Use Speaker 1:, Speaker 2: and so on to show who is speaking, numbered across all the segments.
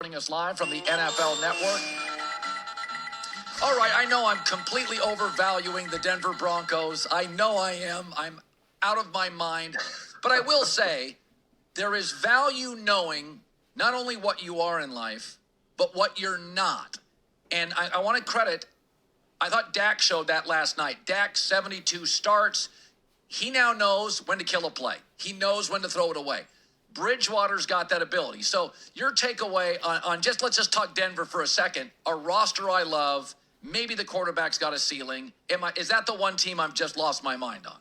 Speaker 1: Joining us live from the NFL Network. All right, I know I'm completely overvaluing the Denver Broncos. I know I am. I'm out of my mind. But I will say there is value knowing not only what you are in life, but what you're not. And I want to credit, I thought Dak showed that last night. Dak, 72 starts. He now knows when to kill a play. He knows when to throw it away. Bridgewater's got that ability. So your takeaway on let's just talk Denver for a second. A roster I love. Maybe the quarterback's got a ceiling. Is that the one team I've just lost my mind on?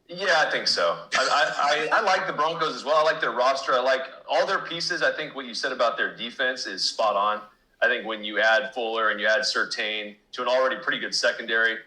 Speaker 2: Yeah, I think so. I like the Broncos as well. I like their roster. I like all their pieces. I think what you said about their defense is spot on. I think when you add Fuller and you add Surtain to an already pretty good secondary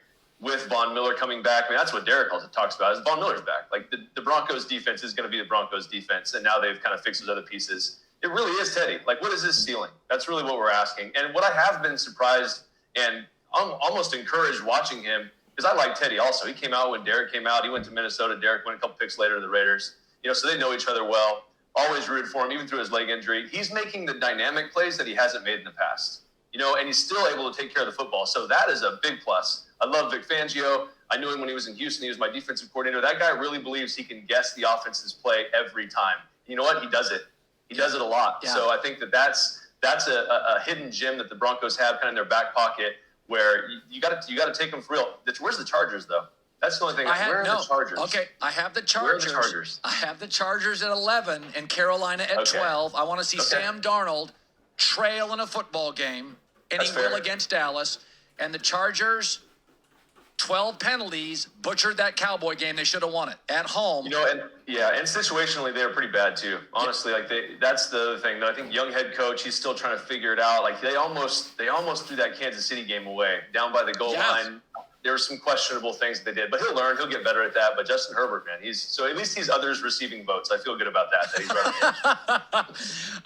Speaker 2: with Von Miller coming back, I mean, that's what Derek also talks about is Von Miller's back. Like the Broncos defense is going to be the Broncos defense, and now they've kind of fixed those other pieces. It really is Teddy. Like, what is his ceiling? That's really what we're asking. And what I have been surprised and I'm almost encouraged watching him, because I like Teddy also. He came out when Derek came out. He went to Minnesota. Derek went a couple picks later to the Raiders. So they know each other well. Always rooted for him, even through his leg injury. He's making the dynamic plays that he hasn't made in the past. And he's still able to take care of the football. So that is a big plus. I love Vic Fangio. I knew him when he was in Houston. He was my defensive coordinator. That guy really believes he can guess the offense's play every time. You know what? He does it. He does it a lot. Yeah. So I think that's a hidden gem that the Broncos have kind of in their back pocket, where you got to take them for real. Where's the Chargers, though? That's the only thing. Where are the Chargers?
Speaker 1: Okay, I have the Chargers.
Speaker 2: Where are the Chargers?
Speaker 1: I have the Chargers at 11 and Carolina at 12. I want to see Sam Darnold trail in a football game, and he will against Dallas. And the Chargers, 12 penalties, butchered that Cowboy game. They should have won it at home.
Speaker 2: And situationally they're pretty bad too. Honestly, that's the other thing. I think young head coach, he's still trying to figure it out. Like they almost threw that Kansas City game away down by the goal line. There were some questionable things that they did, but he'll learn. He'll get better at that. But Justin Herbert, man, at least he's others receiving votes. I feel good about that he's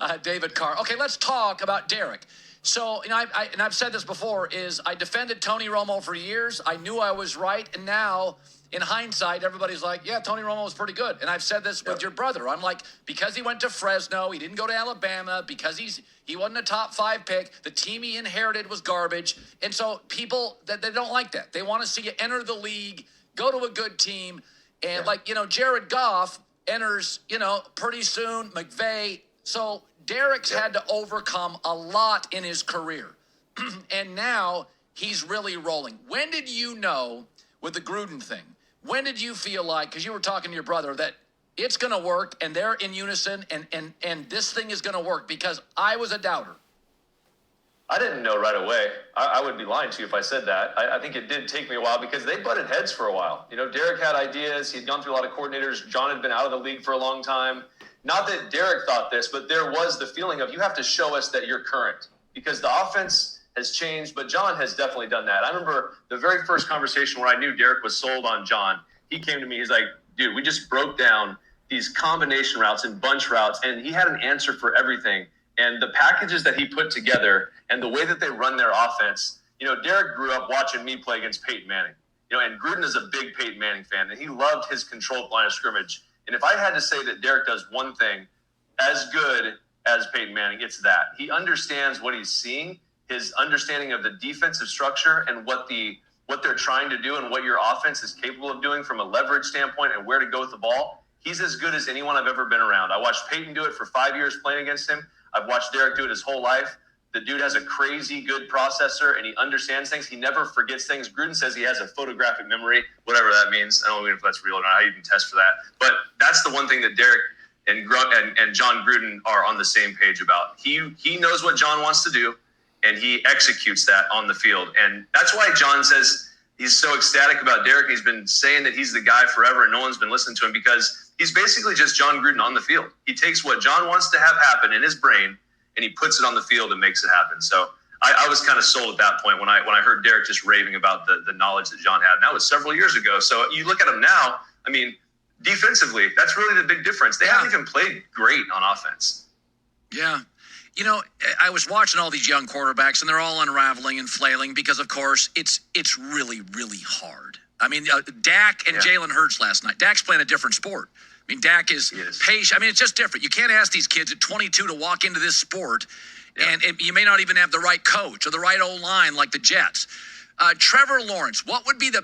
Speaker 2: running.
Speaker 1: David Carr. Okay, let's talk about Derek. So, I've said this before, is I defended Tony Romo for years. I knew I was right. And now, in hindsight, everybody's like, yeah, Tony Romo was pretty good. And I've said this with your brother. I'm like, because he went to Fresno, he didn't go to Alabama, because he wasn't a top 5 pick, the team he inherited was garbage. And so people, they don't like that. They want to see you enter the league, go to a good team. And Jared Goff enters, pretty soon, McVay. So Derek's had to overcome a lot in his career. And now he's really rolling. When did you know with the Gruden thing, when did you feel like, because you were talking to your brother, that it's going to work and they're in unison and this thing is going to work? Because I was a doubter.
Speaker 2: I didn't know right away. I would be lying to you if I said that. I think it did take me a while because they butted heads for a while. Derek had ideas. He had gone through a lot of coordinators. John had been out of the league for a long time. Not that Derek thought this, but there was the feeling of you have to show us that you're current because the offense has changed, but John has definitely done that. I remember the very first conversation where I knew Derek was sold on John. He came to me. He's like, dude, we just broke down these combination routes and bunch routes, and he had an answer for everything. And the packages that he put together and the way that they run their offense, Derek grew up watching me play against Peyton Manning, and Gruden is a big Peyton Manning fan, and he loved his controlled line of scrimmage. And if I had to say that Derek does one thing as good as Peyton Manning, it's that. He understands what he's seeing, his understanding of the defensive structure and what they're trying to do and what your offense is capable of doing from a leverage standpoint and where to go with the ball. He's as good as anyone I've ever been around. I watched Peyton do it for 5 years playing against him. I've watched Derek do it his whole life. The dude has a crazy good processor, and he understands things. He never forgets things. Gruden says he has a photographic memory, whatever that means. I don't know if that's real or not. I even test for that. But that's the one thing that Derek and John Gruden are on the same page about. He knows what John wants to do, and he executes that on the field. And that's why John says he's so ecstatic about Derek. He's been saying that he's the guy forever, and no one's been listening to him because he's basically just John Gruden on the field. He takes what John wants to have happen in his brain, and he puts it on the field and makes it happen. So I was kind of sold at that point when I heard Derek just raving about the knowledge that John had. And that was several years ago. So you look at him now, I mean, defensively, that's really the big difference. They haven't even played great on offense.
Speaker 1: Yeah. I was watching all these young quarterbacks, and they're all unraveling and flailing because, of course, it's really, really hard. I mean, Dak and Jalen Hurts last night. Dak's playing a different sport. I mean, Dak is
Speaker 2: Yes.
Speaker 1: patient. I mean, it's just different. You can't ask these kids at 22 to walk into this sport, and you may not even have the right coach or the right O-line like the Jets. Trevor Lawrence, what would be the